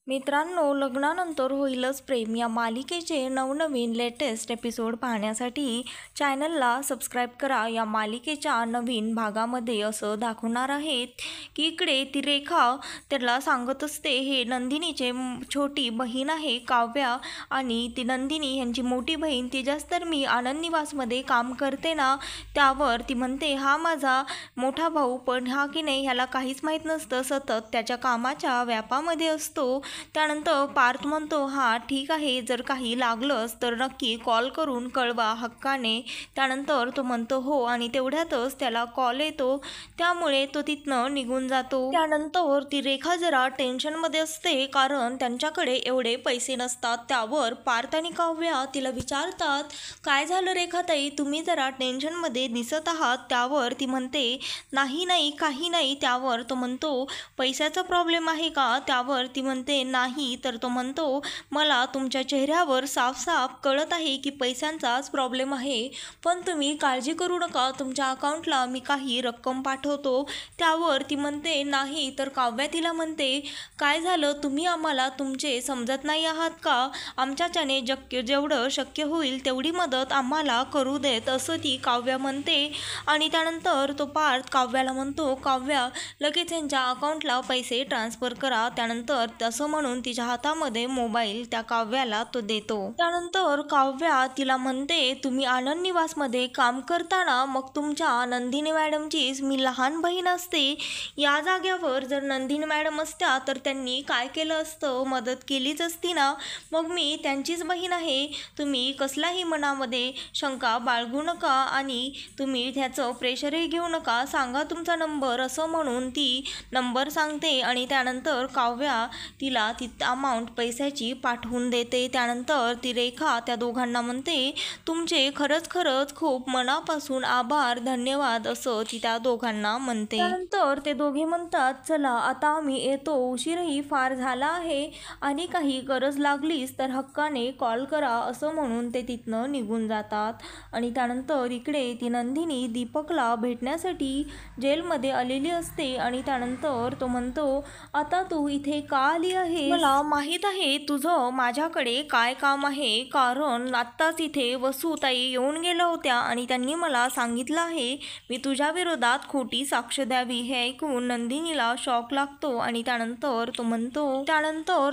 मित्रांनो, लग्नानंतर होईलच प्रेम या मालिकेचे नवनवीन लेटेस्ट एपिसोड पाहण्यासाठी चॅनलला सबस्क्राईब करा. या मालिकेच्या नवीन भागामध्ये असं दाखवणार आहेत की इकडे ती रेखा त्याला सांगत असते, हे नंदिनीचे छोटी बहीण आहे काव्या, आणि ती नंदिनी यांची मोठी बहीण तिच्याच तर मी आनंद निवासमध्ये काम करते ना. त्यावर ती म्हणते, हा माझा मोठा भाऊ, पण हा की नाही ह्याला काहीच माहीत नसतं, सतत त्याच्या कामाच्या व्यापामध्ये असतो. त्यानंतर पार्थ म्हणतो, हा ठीक आहे, जर काही लागलंच तर नक्की कॉल करून कळवा हक्काने. त्यानंतर तो म्हणतो हो, आणि तेवढ्यातच त्याला कॉल येतो, त्यामुळे तो तिथनं निघून जातो. त्यानंतर ती रेखा जरा टेन्शनमध्ये असते, कारण त्यांच्याकडे एवढे पैसे नसतात. त्यावर पार्थ आणि काव्या तिला विचारतात, काय झालं रेखाताई, तुम्ही जरा टेन्शनमध्ये दिसत आहात. त्यावर ती म्हणते, नाही नाही काही नाही. त्यावर तो म्हणतो, पैशाचा प्रॉब्लेम आहे का. त्यावर ती म्हणते नाही. तर तो म्हणतो, मला तुमच्या चेहऱ्यावर साफ कळत आहे की पैशांचाच प्रॉब्लेम आहे, पण तुम्ही काळजी करू नका, तुमच्या अकाउंटला मी काही रक्कम पाठवतो. त्यावर ती म्हणते नाही. तर काव्या तिला म्हणते, काय झालं, तुम्ही आम्हाला तुमचे समजत नाही आहात का. आमच्याच्याने जेवढं शक्य होईल तेवढी मदत आम्हाला करू देत, असं ती काव्या म्हणते. आणि त्यानंतर तो पार्थ काव्याला म्हणतो, काव्या लगेच यांच्या अकाउंटला पैसे ट्रान्सफर करा. त्यानंतर तसं म्हणून तिच्या हातामध्ये मोबाईल त्या काव्याला तो देतो. त्यानंतर काव्या तिला म्हणते, तुम्ही आनंद निवासमध्ये काम करताना मग तुमच्या नंदिनी मॅडमचीच मी लहान बहीण असते. या जाग्यावर जर नंदिनी मॅडम असत्या तर त्यांनी काय केलं असतं, मदत केलीच असती ना. मग मी त्यांचीच बहीण आहे. तुम्ही कसलाही मनामध्ये शंका बाळगू नका आणि तुम्ही ह्याचं प्रेशरही घेऊ नका. सांगा तुमचा नंबर, असं म्हणून ती नंबर सांगते. आणि त्यानंतर काव्या तिला ती अमाऊंट पैशाची पाठवून देते. त्यानंतर ती रेखा त्या दोघांना म्हणते, तुमचे खरंच खूप मनापासून आभार, धन्यवाद, असं ती त्या दोघांना म्हणते. त्यानंतर ते दोघे म्हणतात, चला आता आम्ही येतो, उशीरही फार झाला आहे, आणि काही गरज लागलीच तर हक्काने कॉल करा, असं म्हणून ते तिथनं निघून जातात. आणि त्यानंतर इकडे ती नंदिनी दीपकला भेटण्यासाठी जेलमध्ये आलेली असते. आणि त्यानंतर तो म्हणतो, आता तू इथे का आली आहे, मला माहीत आहे तुझं माझ्याकडे काय काम आहे, कारण आत्ताच इथे वसुताई येऊन गेल्या होत्या आणि त्यांनी मला सांगितलं आहे मी तुझ्या विरोधात खोटी साक्ष द्यावी. हे ऐकून नंदिनीला शॉक लागतो. आणि त्यानंतर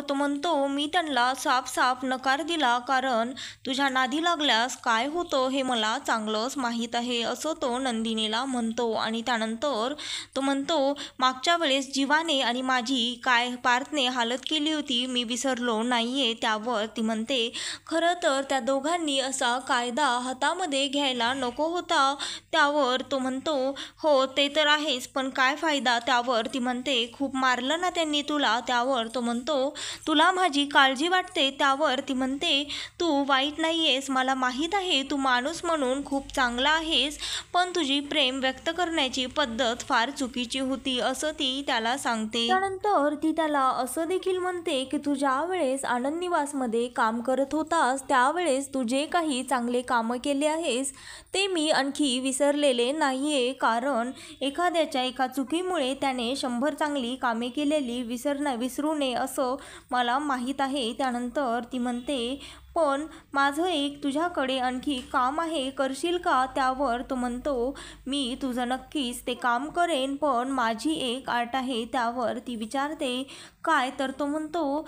तो म्हणतो मी त्यांना साफ नकार दिला, कारण तुझ्या नादी लागल्यास काय होतं हे मला चांगलंच माहीत आहे, असं तो नंदिनीला म्हणतो. आणि त्यानंतर तो म्हणतो, मागच्या वेळेस जीवाने आणि माझी काय पार्थने हालत केली होती, मी विसरलो नाहीये. त्यावर ती म्हणते, खरं तर त्या दोघांनी असा कायदा हातामध्ये घ्यायला नको होता. त्यावर तो म्हणतो, हो ते तर आहेच, पण काय फायदा. त्यावर ती म्हणते, खूप मारलं ना त्यांनी तुला. त्यावर तो म्हणतो, तुला माझी काळजी वाटते. त्यावर ती म्हणते, तू वाईट नाहीयेस, मला माहीत आहे, तू माणूस म्हणून खूप चांगला आहेस, पण तुझी प्रेम व्यक्त करण्याची पद्धत फार चुकीची होती, असं ती त्याला सांगते. त्यानंतर ती त्याला असं देखील म्हणते की तू ज्या वेळेस आनंद निवासमध्ये काम करत होतास त्यावेळेस तू जे काही चांगले कामं केले आहेस ते मी आणखी विसरलेले नाहीये, कारण एखाद्याच्या एका चुकीमुळे त्याने 100 चांगली कामे केलेली विसरू नये, असं मला माहीत आहे. त्यानंतर ती म्हणते, पण माझं एक तुझ्याकडे आणखी काम आहे, करशील का. त्यावर तो म्हणतो, मी तुझं नक्कीच ते काम करेन, पण माझी एक अट आहे. त्यावर ती विचारते, काय. तर तो म्हणतो,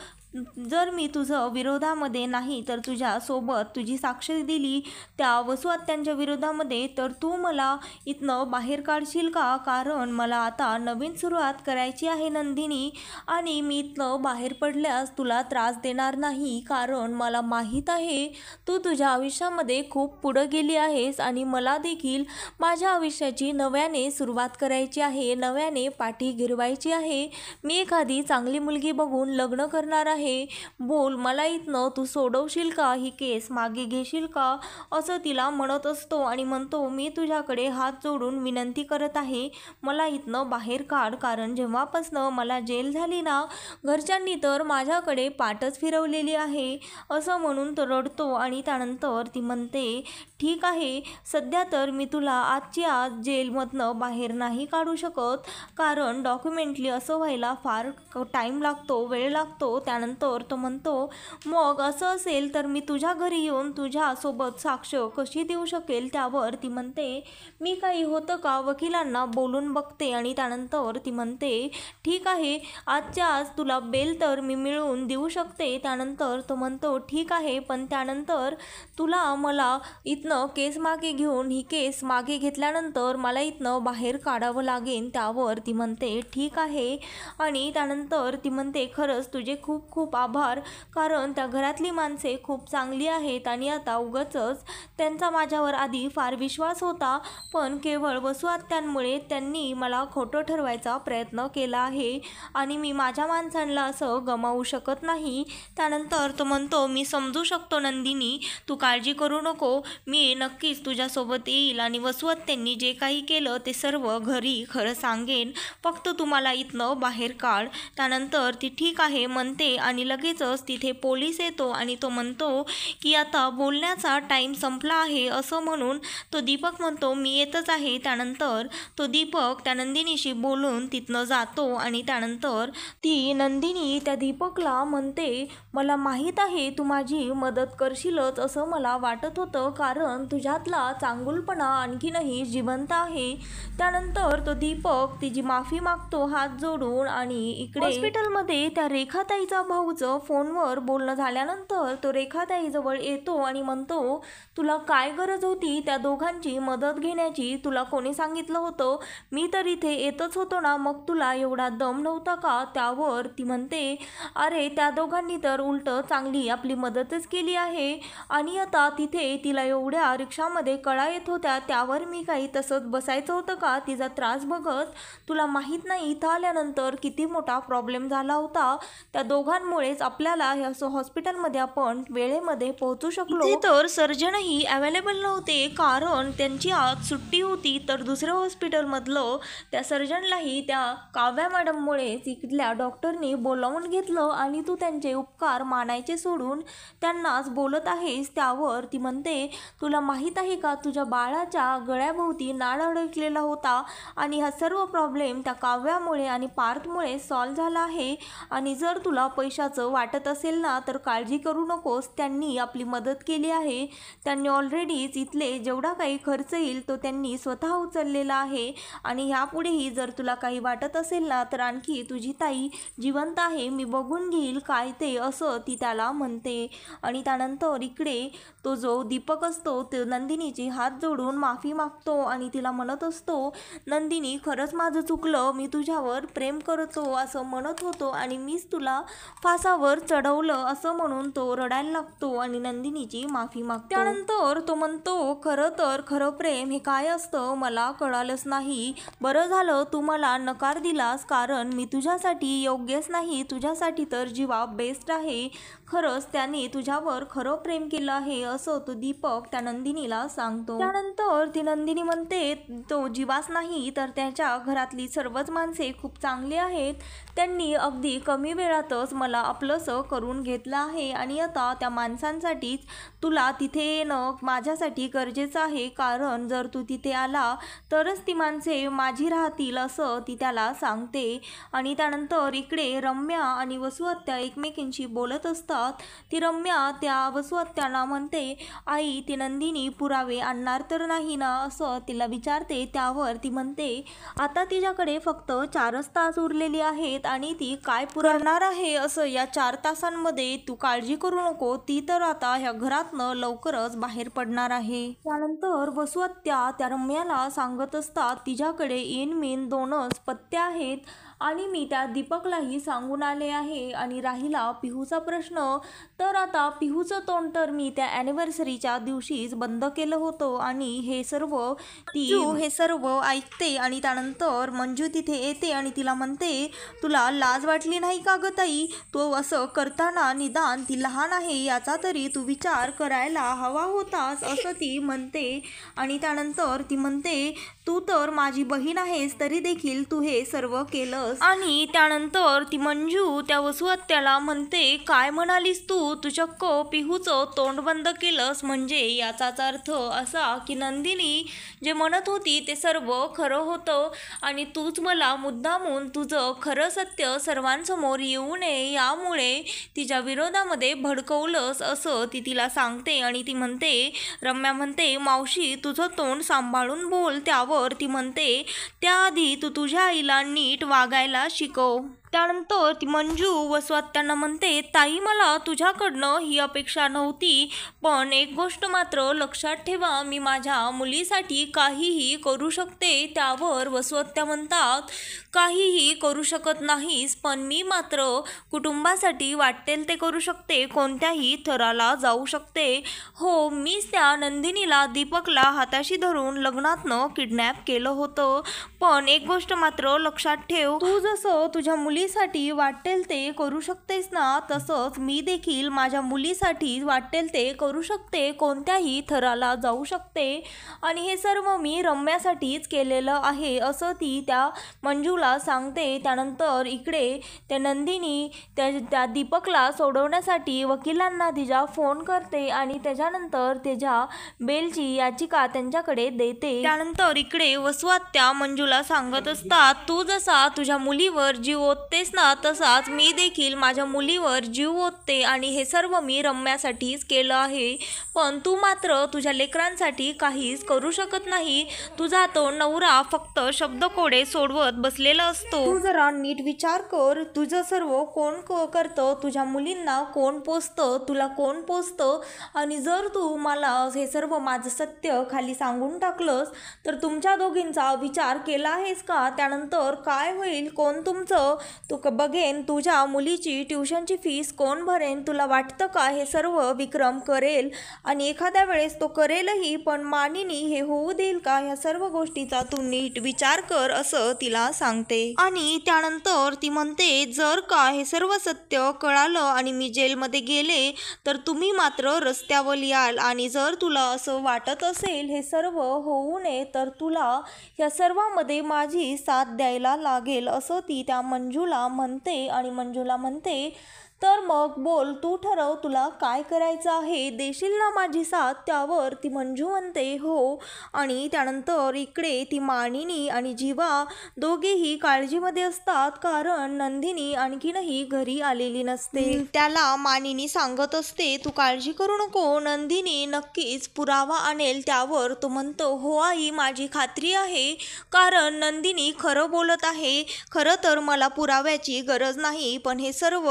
जर मी तुझं विरोधामध्ये नाही तर तुझ्यासोबत तुझी साक्ष दिली त्या वसुहत्यांच्या विरोधामध्ये, तर तू मला इथनं बाहेर काढशील का, कारण मला आता नवीन सुरुवात करायची आहे नंदिनी, आणि मी इथनं बाहेर पडल्यास तुला त्रास देणार नाही, कारण मला माहीत आहे तू तुझ्या आयुष्यामध्ये खूप पुढं गेली आहेस आणि मला देखील माझ्या आयुष्याची नव्याने सुरुवात करायची आहे, नव्याने पाठी गिरवायची आहे. मी एखादी चांगली मुलगी बघून लग्न करणार आहे. बोल, मला इथनं तू सोडवशील का, ही केस मागे घेशील का, असं तिला म्हणत असतो. आणि म्हणतो, मी तुझ्याकडे हात जोडून विनंती करत आहे, मला इथनं बाहेर काढ, कारण जेव्हापासनं मला जेल झाली ना, घरच्यांनी तर माझ्याकडे पाठच फिरवलेली आहे, असं म्हणून म्हणून तो रडतो आणि त्यानंतर ती म्हणते ठीक आहे, सध्या तर मी तुला आजची आज जेलमधनं बाहेर नाही काढू शकत, कारण डॉक्युमेंटली असं व्हायला फार टाईम लागतो, वेळ लागतो. त्यानंतर तो म्हणतो मग असं असेल तर मी तुझ्या घरी येऊन तुझ्यासोबत साक्ष कशी देऊ शकेल. त्यावर ती म्हणते मी काही होतं का, वकिलांना बोलून बघते. आणि त्यानंतर ती म्हणते ठीक आहे, आजच्या आज तुला बेल तर मी मिळवून देऊ शकते. त्यानंतर तो म्हणतो ठीक आहे, पण त्यानंतर तुला मला इथनं केस मागे घेऊन ही केस मागे घेतल्यानंतर मला इथनं बाहेर काढावं लागेल. त्यावर ती म्हणते ठीक आहे. आणि त्यानंतर ती म्हणते खरंच तुझे खूप खूप आभार, कारण त्या घरातली माणसे खूप चांगली आहेत आणि आता उगाचच त्यांचा माझ्यावर आधी फार विश्वास होता, पण केवळ वसू आत्यांमुळे त्यांनी मला खोटं ठरवायचा प्रयत्न केला आहे आणि मी माझ्या माणसांना असं गमावू शकत नाही. त्यानंतर तो म्हणतो मी समजू शकतो नंदिनी, तू काळजी करू नको, मी नक्कीच तुझ्यासोबत येईल आणि वसू आत्यांनी जे काही केलं ते सर्व घरी खरं सांगेन, फक्त तुम्हाला इथनं बाहेर काढ. त्यानंतर ती ठीक आहे म्हणते आणि लगेचच तिथे पोलीस येतो आणि तो म्हणतो की आता बोलण्याचा टाईम संपला आहे. असं म्हणून तो दीपक म्हणतो मी येतच आहे. त्यानंतर तो दीपक त्या नंदिनीशी बोलून तिथनं जातो आणि त्यानंतर ती नंदिनी त्या दीपकला म्हणते मला माहीत आहे तू माझी मदत करशीलच असं मला वाटत होतं, कारण तुझ्यातला चांगुलपणा आणखीनही जिवंत आहे. त्यानंतर तो दीपक तिची माफी मागतो हात जोडून. आणि इकडे हॉस्पिटलमध्ये त्या रेखाताईचा भाऊचं फोनवर बोलणं झाल्यानंतर तो रेखाताईजवळ येतो आणि म्हणतो तुला काय गरज होती त्या दोघांची मदत घेण्याची, तुला कोणी सांगितलं होतं, मी तर इथे येतच होतो ना, मग तुला एवढा दम नव्हता का. त्यावर ती म्हणते अरे त्या दोघांनी तर उलट चांगली आपली मदतच केली आहे आणि आता तिथे तिला एवढ्या रिक्षामध्ये कळा येत होत्या, त्यावर मी काही तसंच बसायचं होतं का तिचा त्रास बघत. तुला माहीत नाही इथं आल्यानंतर किती मोठा प्रॉब्लेम झाला होता, त्या दोघांमुळेच आपल्याला ह्या हॉस्पिटलमध्ये आपण वेळेमध्ये पोहोचू शकलो. तर सर्जनही अवेलेबल नव्हते, कारण त्यांची आज सुट्टी होती. तर दुसऱ्या हॉस्पिटलमधलं त्या सर्जनलाही त्या काव्या मॅडममुळेच इथल्या डॉक्टरनी बोलावून घेतलं आणि तू त्यांचे उपकार मानायचे सोडून त्यांनाच बोलत आहेस. त्यावर ती म्हणते तुला माहीत आहे का तुझ्या बाळाच्या गळ्याभोवती नाळ अडकलेला होता आणि हा सर्व प्रॉब्लेम त्या काव्यामुळे आणि पार्थमुळे सॉल्व झाला आहे. आणि जर तुला पैशाचं वाटत असेल ना तर काळजी करू नकोस, त्यांनी आपली मदत केली आहे. त्यांनी ऑलरेडीच इथले जेवढा काही खर्च येईल तो त्यांनी स्वतः उचललेला आहे आणि ह्यापुढेही जर तुला काही वाटत असेल ना तर आणखी तुझी ताई जिवंत आहे, मी बघून घेईल काय ते, असं ती त्याला म्हणते. आणि त्यानंतर इकडे तो जो दीपक असतो तो नंदिनीची हात जोडून माफी मागतो आणि तिला म्हणत असतो नंदिनी खरंच माझं चुकलं, मी तुझ्यावर प्रेम करतो असं म्हणत होतो आणि मीच तुला फासावर चढवलं असं म्हणून तो रडायला लागतो आणि नंदिनीची माफी मागतो. त्यानंतर तो म्हणतो खरं तर खरं प्रेम हे काय असतं मला कळालंच नाही, बरं झालं तू मला नकार दिलास, कारण मी तुझ्यासाठी योग्यच नाही, तुझ्यासाठी तर जीवा बेस्ट आहे, खरंच त्याने तुझ्यावर खरं प्रेम केलं आहे असं तो दीपक त्या नंदिनीला सांगतो. त्यानंतर ती नंदिनी म्हणते तो जीवाच नाही तर त्याच्या घरातली सर्वच माणसे खूप चांगली आहेत, त्यांनी अगदी कमी वेळातच मला आपलंसं करून घेतलं आहे आणि आता त्या माणसांसाठीच तुला तिथे येणं माझ्यासाठी गरजेचं आहे, कारण जर तू तिथे आला तरच ती माणसे माझी राहतील असं ती त्याला सांगते. आणि त्यानंतर इकडे रम्या आणि वसू आत्या एकमेकींशी बोलत असतात. ती रम्या त्या वसू आत्यांना म्हणते आई ती नंदिनी पुरावे आणणार तर नाही ना असं तिला विचारते. त्यावर ती म्हणते आता तिच्याकडे फक्त 4च तास उरलेली आहेत आणि ती काय पुरवणार आहे असं या 4 तासांमध्ये, तू काळजी करू नको, ती तर आता ह्या घरातनं लवकरच बाहेर पडणार आहे. त्यानंतर वसू आत्या त्या रम्याला सांगत असतात तिच्याकडे इनमीन 2च पत्ते आहेत आणि मी त्या दीपकलाही सांगून आले आहे. आणि राहिला पिहूचा प्रश्न, तर आता पिहूचं तोंड तर मी त्या ॲनिव्हर्सरीच्या दिवशीच बंद केलं होतं आणि हे सर्व ऐकते. आणि त्यानंतर मंजू तिथे येते आणि तिला म्हणते तुला लाज वाटली नाही का ग ताई, तो असं करताना निदान ती लहान आहे याचा तरी तू विचार करायला हवा होतास असं ती म्हणते. आणि त्यानंतर ती म्हणते तू तर माझी बहीण आहेस तरी देखील तू हे सर्व केलंस, केलंस. आणि त्यानंतर ती मंजू त्या वसुहत्याला म्हणते, काय म्हणालीस तू चक्क पिहूचं तोंड बंद केलंस. म्हणजे याचाच अर्थ असा की नंदिनी जे म्हणत होती ते सर्व खरं होतं आणि तूच मला मुद्दामून तुझं खरं सत्य सर्वांसमोर येऊ नये यामुळे तिच्या विरोधामध्ये भडकवलंस असं ती तिला सांगते. आणि ती म्हणते, रम्या म्हणते, मावशी तुझं तोंड सांभाळून बोल. त्यावर ती म्हणते, त्याआधी तू तुझ्या आईला नीट वागायला शिकव. त्यानंतर ती मंजू वसुहत्यांना म्हणते, ताई मला तुझ्याकडनं ही अपेक्षा नव्हती, पण एक गोष्ट मात्र लक्षात ठेवा, मी माझ्या मुलीसाठी काहीही करू शकते. त्यावर वसुहत्या म्हणतात, काहीही करू शकत नाहीस, पण मी मात्र कुटुंबासाठी वाटेल ते करू शकते, कोणत्याही थराला जाऊ शकते. हो, मीच त्या नंदिनीला दीपकला हाताशी धरून लग्नातनं किडनॅप केलं होतं, पण एक गोष्ट मात्र लक्षात ठेव, तू जसं तुझ्या मुलीसाठी वाटेल ते करू शकतेस ना, तसंच मी देखील माझ्या मुलीसाठी वाटेल ते करू शकते, कोणत्याही थराला जाऊ शकते आणि हे सर्व मी रम्यासाठीच केलेलं आहे असं ती त्या मंजूला सांगते. त्यानंतर इकडे त्या नंदिनी त्या दीपकला सोडवण्यासाठी वकिलांना तिच्या फोन करते आणि त्याच्यानंतर त्याच्या बेलची याचिका त्यांच्याकडे देते. त्यानंतर इकडे वसुहत्या मंजूला सांगत असतात, तू जसा तुझ्या मुलीवर जीव ओततेस ना, तसाच मी देखील माझ्या मुलीवर जीव ओतते आणि हे सर्व मी रम्यासाठीच केलं आहे, पण तू मात्र तुझ्या लेकरांसाठी काहीच करू शकत नाही. तुझा तो नवरा फक्त शब्दकोडे सोडवत बसलेला असतो. तू जरा नीट विचार कर, तुझं सर्व कोण करतं, तुझ्या मुलींना कोण पोसतं, तुला कोण पोसतं आणि जर तू मला हे सर्व माझं सत्य खाली सांगून टाकलंस तर तुमच्या दोघींचा विचार केला आहेस का? त्यानंतर काय होईल, कोण तुमचं तू बघेन, तुझ्या मुलीची ट्युशनची फीस कोण भरेन? तुला वाटतं का हे सर्व विक्रम करेल? आणि एखाद्या वेळेस तो करेलही, पण मानिनी हे होऊ देईल का? ह्या सर्व गोष्टीचा तू नीट विचार कर असं तिला सांगते. आणि त्यानंतर ती म्हणते, जर का हे सर्व सत्य कळालं आणि मी जेलमध्ये गेले तर तुम्ही मात्र रस्त्यावर याल आणि जर तुला असं वाटत असेल हे सर्व होऊ नये तर तुला या सर्वांमध्ये माझी साथ द्यायला लागेल असं ती त्या मंजूला म्हणते. आणि मंजूला म्हणते, तर मग बोल, तू ठरव तुला काय करायचं आहे, देशील ना माझी साथ? त्यावर ती मंजू म्हणते, हो. आणि त्यानंतर इकडे ती मानिनी आणि जीवा दोघेही काळजीमध्ये असतात, कारण नंदिनी आणखीनही घरी आलेली नसते. त्याला मानिनी सांगत असते, तू काळजी करू नको, नंदिनी नक्कीच पुरावा आणेल. त्यावर तो म्हणतो, हो आई, माझी खात्री आहे, कारण नंदिनी खरं बोलत आहे. खरं तर मला पुराव्याची गरज नाही, पण हे सर्व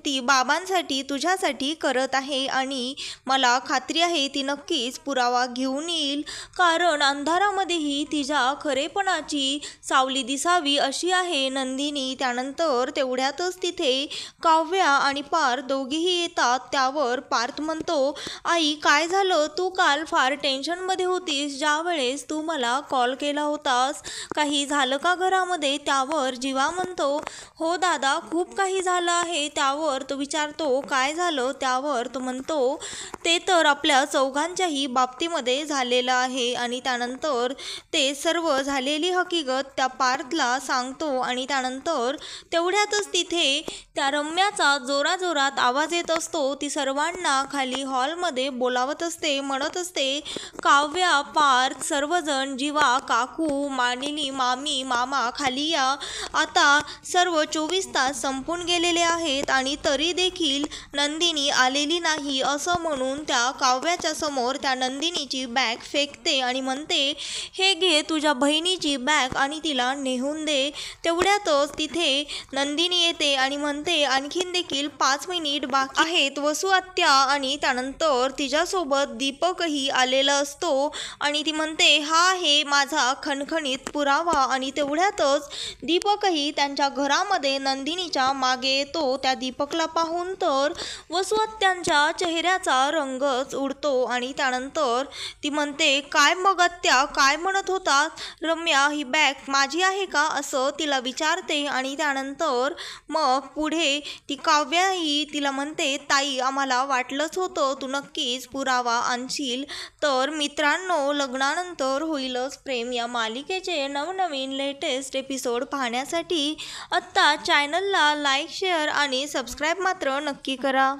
ती बाबांसाठी तुझ्यासाठी करत आहे आणि मला खात्री आहे ती नक्कीच पुरावा घेऊन येईल, कारण अंधारामध्येही तिच्या खरेपणाची सावली दिसावी अशी आहे नंदिनी. त्यानंतर तेवढ्यातच तिथे काव्या आणि पार्थ दोघेही येतात. त्यावर पार्थ म्हणतो, आई काय झालं, तू काल फार टेन्शनमध्ये होतीस ज्या वेळेस तू मला कॉल केला होतास, काही झालं का घरामध्ये? त्यावर जीवा म्हणतो, हो दादा, खूप काही झालं आहे. त्यावर तो विचारतो, काय झालं? त्यावर तो म्हणतो, ते तर आपल्या चौघांच्याही बाबतीमध्ये झालेलं आहे. आणि त्यानंतर ते सर्व झालेली हकीकत त्या पार्थला सांगतो. आणि त्यानंतर तेवढ्यातच तिथे त्या रम्याचा जोराजोरात आवाज येत असतो. ती सर्वांना खाली हॉलमध्ये बोलावत असते, म्हणत असते, काव्या, पार्थ, सर्वजण, जीवा, काकू, मानिनी, मामी, मामा, खाली या. आता सर्व 24 तास संपून गेलेले आहेत आणि तरी देखील नंदिनी आलेली नाही असं म्हणून त्या काव्याच्या समोर त्या नंदिनीची बॅग फेकते आणि म्हणते, हे घे तुझ्या बहिणीची बॅग आणि तिला नेहून दे. तेवढ्यातच तिथे नंदिनी येते आणि म्हणते, आणखीन देखील 5 मिनिट बाकी आहेत. वसुहत्या आणि त्यानंतर तिच्यासोबत दीपकही आलेला असतो आणि ती म्हणते, हा आहे माझा खणखणीत पुरावा. आणि तेवढ्यातच दीपकही त्यांच्या घरामध्ये यामध्ये नंदिनीच्या मागे येतो त्या दीपकला पाहून तर वसुहत्यांच्या चेहऱ्याचा रंगच उडतो आणि त्यानंतर ती म्हणते, काय मग आत्या काय म्हणत होतात? रम्या ही बॅग माझी आहे का असं तिला विचारते आणि त्यानंतर मग पुढे ती काव्याही तिला म्हणते, ताई आम्हाला वाटलंच होतं तू नक्कीच पुरावा आणशील. तर मित्रांनो, लग्नानंतर होईलच प्रेम या मालिकेचे नवनवीन लेटेस्ट एपिसोड पाहण्यासाठी आत्ता चॅनलला लाईक शेअर आणि सबस्क्राईब मात्र नक्की करा.